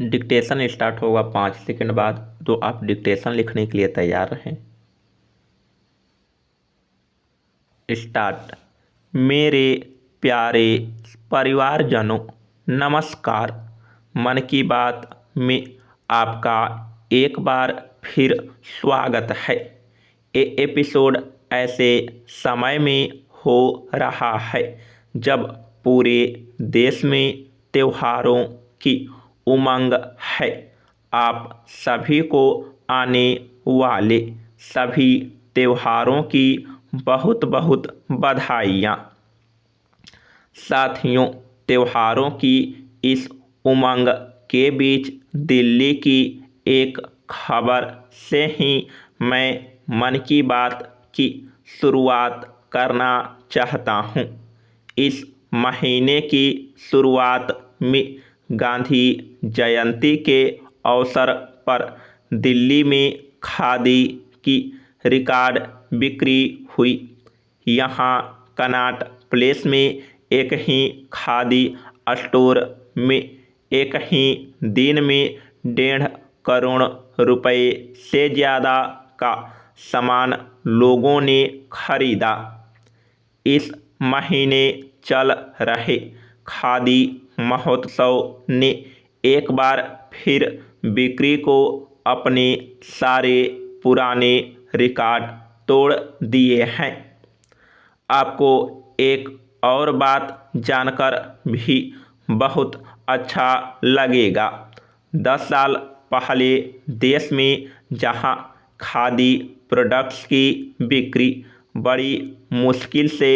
Dictation start होगा 5 second बाद, तो आप डिक्टेशन लिखने के लिए तैयार रहें। स्टार्ट। मेरे प्यारे परिवारजनों, नमस्कार। मन की बात में आपका एक बार फिर स्वागत है। ये एपिसोड ऐसे समय में हो रहा है जब पूरे देश में त्योहारों की उमंग है। आप सभी को आने वाले सभी त्योहारों की बहुत बहुत बधाइयाँ। साथियों, त्योहारों की इस उमंग के बीच दिल्ली की एक खबर से ही मैं मन की बात की शुरुआत करना चाहता हूँ। इस महीने की शुरुआत में गांधी जयंती के अवसर पर दिल्ली में खादी की रिकॉर्ड बिक्री हुई। यहाँ कनॉट प्लेस में एक ही खादी स्टोर में एक ही दिन में 1.5 करोड़ रुपए से ज़्यादा का सामान लोगों ने खरीदा। इस महीने चल रहे खादी महोत्सव ने एक बार फिर बिक्री को अपने सारे पुराने रिकॉर्ड तोड़ दिए हैं। आपको एक और बात जानकर भी बहुत अच्छा लगेगा। 10 साल पहले देश में जहां खादी प्रोडक्ट्स की बिक्री बड़ी मुश्किल से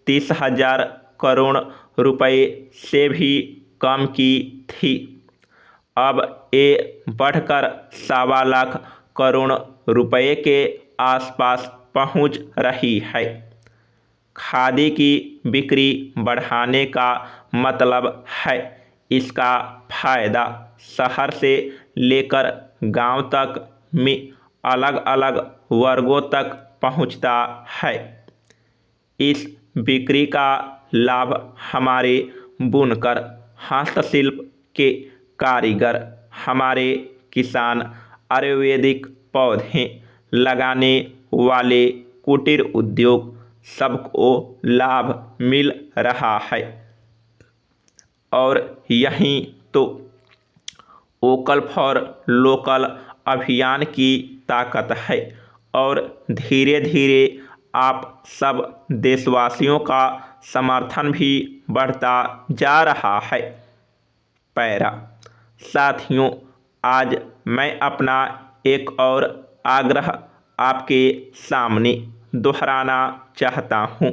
30,000 करोड़ रुपए से भी कम की थी, अब ये बढ़कर 1.25 लाख करोड़ रुपए के आसपास पहुंच रही है। खादी की बिक्री बढ़ाने का मतलब है इसका फायदा शहर से लेकर गांव तक में अलग अलग वर्गों तक पहुंचता है। इस बिक्री का लाभ हमारे बुनकर, हस्तशिल्प के कारीगर, हमारे किसान, आयुर्वेदिक पौधे लगाने वाले कुटीर उद्योग सबको लाभ मिल रहा है। और यही तो वोकल फॉर लोकल अभियान की ताकत है। और धीरे धीरे आप सब देशवासियों का समर्थन भी बढ़ता जा रहा है। पैरा। साथियों, आज मैं अपना एक और आग्रह आपके सामने दोहराना चाहता हूँ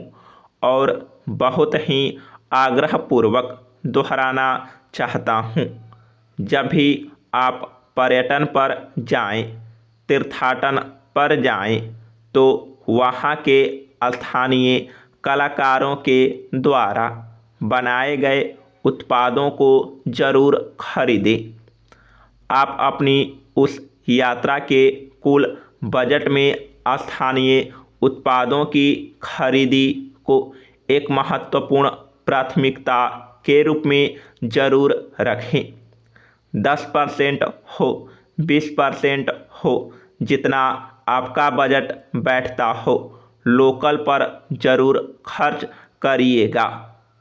और बहुत ही आग्रहपूर्वक दोहराना चाहता हूँ। जब भी आप पर्यटन पर जाएं, तीर्थाटन पर जाएं, तो वहाँ के स्थानीय कलाकारों के द्वारा बनाए गए उत्पादों को ज़रूर खरीदें। आप अपनी उस यात्रा के कुल बजट में स्थानीय उत्पादों की खरीदी को एक महत्वपूर्ण प्राथमिकता के रूप में ज़रूर रखें। 10% हो, 20% हो, जितना आपका बजट बैठता हो, लोकल पर ज़रूर खर्च करिएगा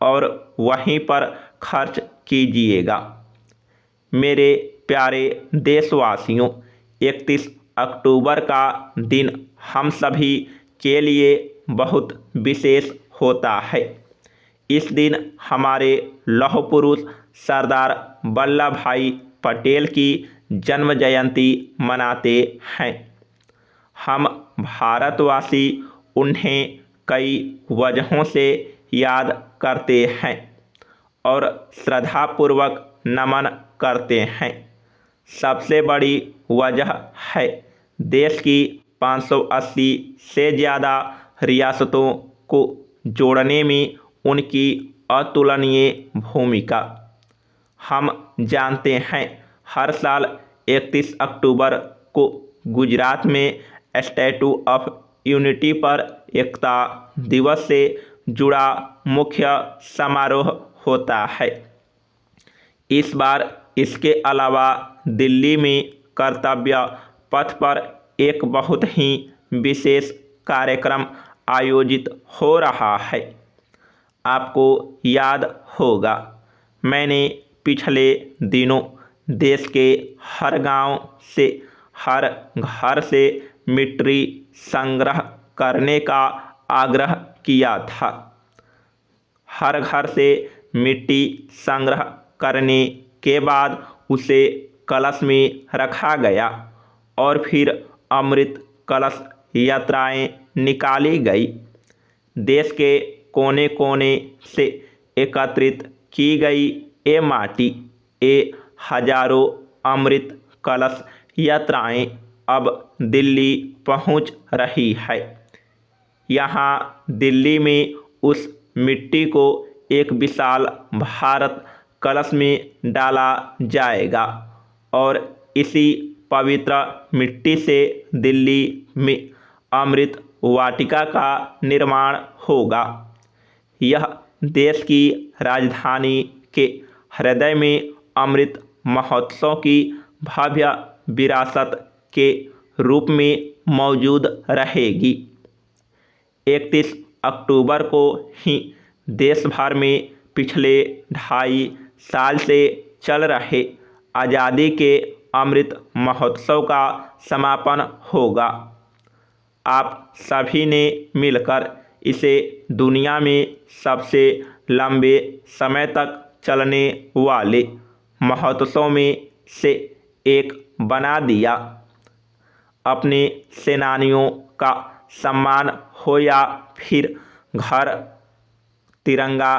और वहीं पर खर्च कीजिएगा। मेरे प्यारे देशवासियों, 31 अक्टूबर का दिन हम सभी के लिए बहुत विशेष होता है। इस दिन हमारे लौह पुरुष सरदार वल्लभ भाई पटेल की जन्म जयंती मनाते हैं। हम भारतवासी उन्हें कई वजहों से याद करते हैं और श्रद्धापूर्वक नमन करते हैं। सबसे बड़ी वजह है देश की 580 से ज़्यादा रियासतों को जोड़ने में उनकी अतुलनीय भूमिका। हम जानते हैं, हर साल 31 अक्टूबर को गुजरात में स्टैचू ऑफ यूनिटी पर एकता दिवस से जुड़ा मुख्य समारोह होता है। इस बार इसके अलावा दिल्ली में कर्तव्य पथ पर एक बहुत ही विशेष कार्यक्रम आयोजित हो रहा है। आपको याद होगा, मैंने पिछले दिनों देश के हर गांव से, हर घर से मिट्टी संग्रह करने का आग्रह किया था। हर घर से मिट्टी संग्रह करने के बाद उसे कलश में रखा गया और फिर अमृत कलश यात्राएं निकाली गई। देश के कोने कोने से एकत्रित की गई ये माटी, ये हजारों अमृत कलश यात्राएं अब दिल्ली पहुंच रही है। यहाँ दिल्ली में उस मिट्टी को एक विशाल भारत कलश में डाला जाएगा और इसी पवित्र मिट्टी से दिल्ली में अमृत वाटिका का निर्माण होगा। यह देश की राजधानी के हृदय में अमृत महोत्सव की भव्य विरासत के रूप में मौजूद रहेगी। 31 अक्टूबर को ही देश भर में पिछले 2.5 साल से चल रहे आज़ादी के अमृत महोत्सव का समापन होगा। आप सभी ने मिलकर इसे दुनिया में सबसे लंबे समय तक चलने वाले महोत्सव में से एक बना दिया। अपने सेनानियों का सम्मान हो या फिर घर तिरंगा,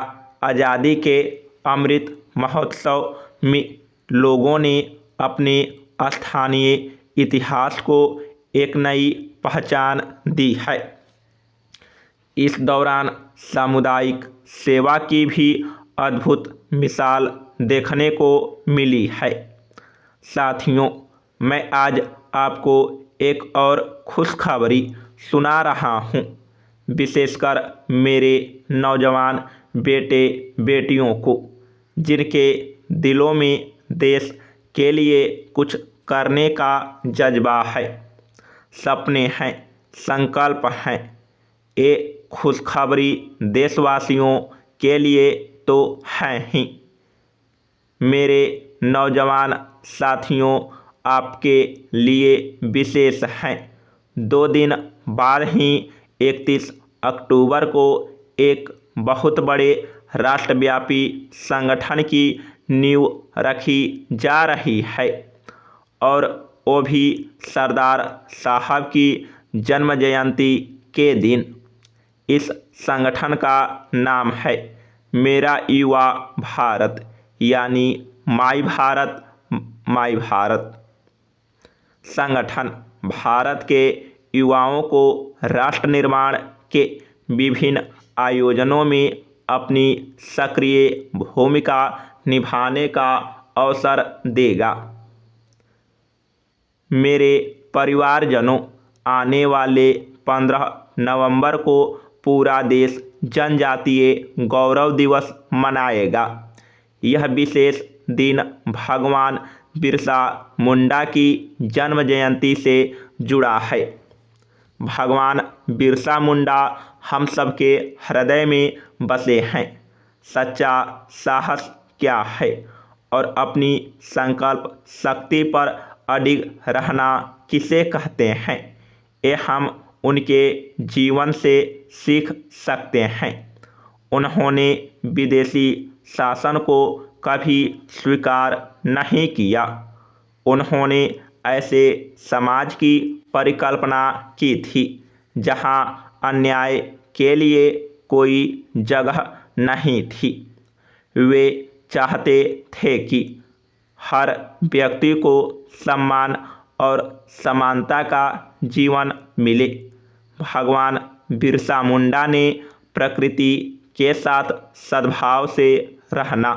आज़ादी के अमृत महोत्सव में लोगों ने अपने स्थानीय इतिहास को एक नई पहचान दी है। इस दौरान सामुदायिक सेवा की भी अद्भुत मिसाल देखने को मिली है। साथियों, मैं आज आपको एक और खुशखबरी सुना रहा हूँ, विशेषकर मेरे नौजवान बेटे बेटियों को, जिनके दिलों में देश के लिए कुछ करने का जज्बा है, सपने हैं, संकल्प हैं। ये खुशखबरी देशवासियों के लिए तो है ही। मेरे नौजवान साथियों, आपके लिए विशेष हैं। 2 दिन बाद ही 31 अक्टूबर को एक बहुत बड़े राष्ट्रव्यापी संगठन की नींव रखी जा रही है और वो भी सरदार साहब की जन्म जयंती के दिन। इस संगठन का नाम है मेरा युवा भारत, यानी माई भारत। माई भारत संगठन भारत के युवाओं को राष्ट्र निर्माण के विभिन्न आयोजनों में अपनी सक्रिय भूमिका निभाने का अवसर देगा। मेरे परिवारजनों, आने वाले 15 नवंबर को पूरा देश जनजातीय गौरव दिवस मनाएगा। यह विशेष दिन भगवान बिरसा मुंडा की जन्म जयंती से जुड़ा है। भगवान बिरसा मुंडा हम सबके हृदय में बसे हैं। सच्चा साहस क्या है और अपनी संकल्प शक्ति पर अडिग रहना किसे कहते हैं, ये हम उनके जीवन से सीख सकते हैं। उन्होंने विदेशी शासन को कभी स्वीकार नहीं किया। उन्होंने ऐसे समाज की परिकल्पना की थी जहां अन्याय के लिए कोई जगह नहीं थी। वे चाहते थे कि हर व्यक्ति को सम्मान और समानता का जीवन मिले। भगवान बिरसा मुंडा ने प्रकृति के साथ सद्भाव से रहना,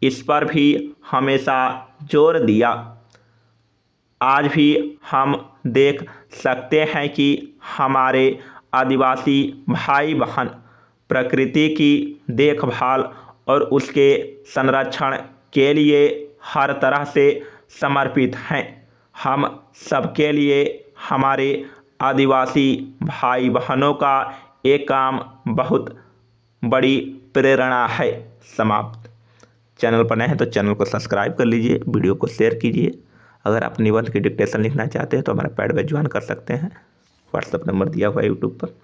इस पर भी हमेशा जोर दिया। आज भी हम देख सकते हैं कि हमारे आदिवासी भाई बहन प्रकृति की देखभाल और उसके संरक्षण के लिए हर तरह से समर्पित हैं। हम सबके लिए हमारे आदिवासी भाई बहनों का ये काम बहुत बड़ी प्रेरणा है। समाप्त। चैनल पर नए हैं तो चैनल को सब्सक्राइब कर लीजिए, वीडियो को शेयर कीजिए। अगर आप निबंध की डिक्टेशन लिखना चाहते हैं तो हमारा पैड में ज्वाइन कर सकते हैं। व्हाट्सएप नंबर दिया हुआ है यूट्यूब पर।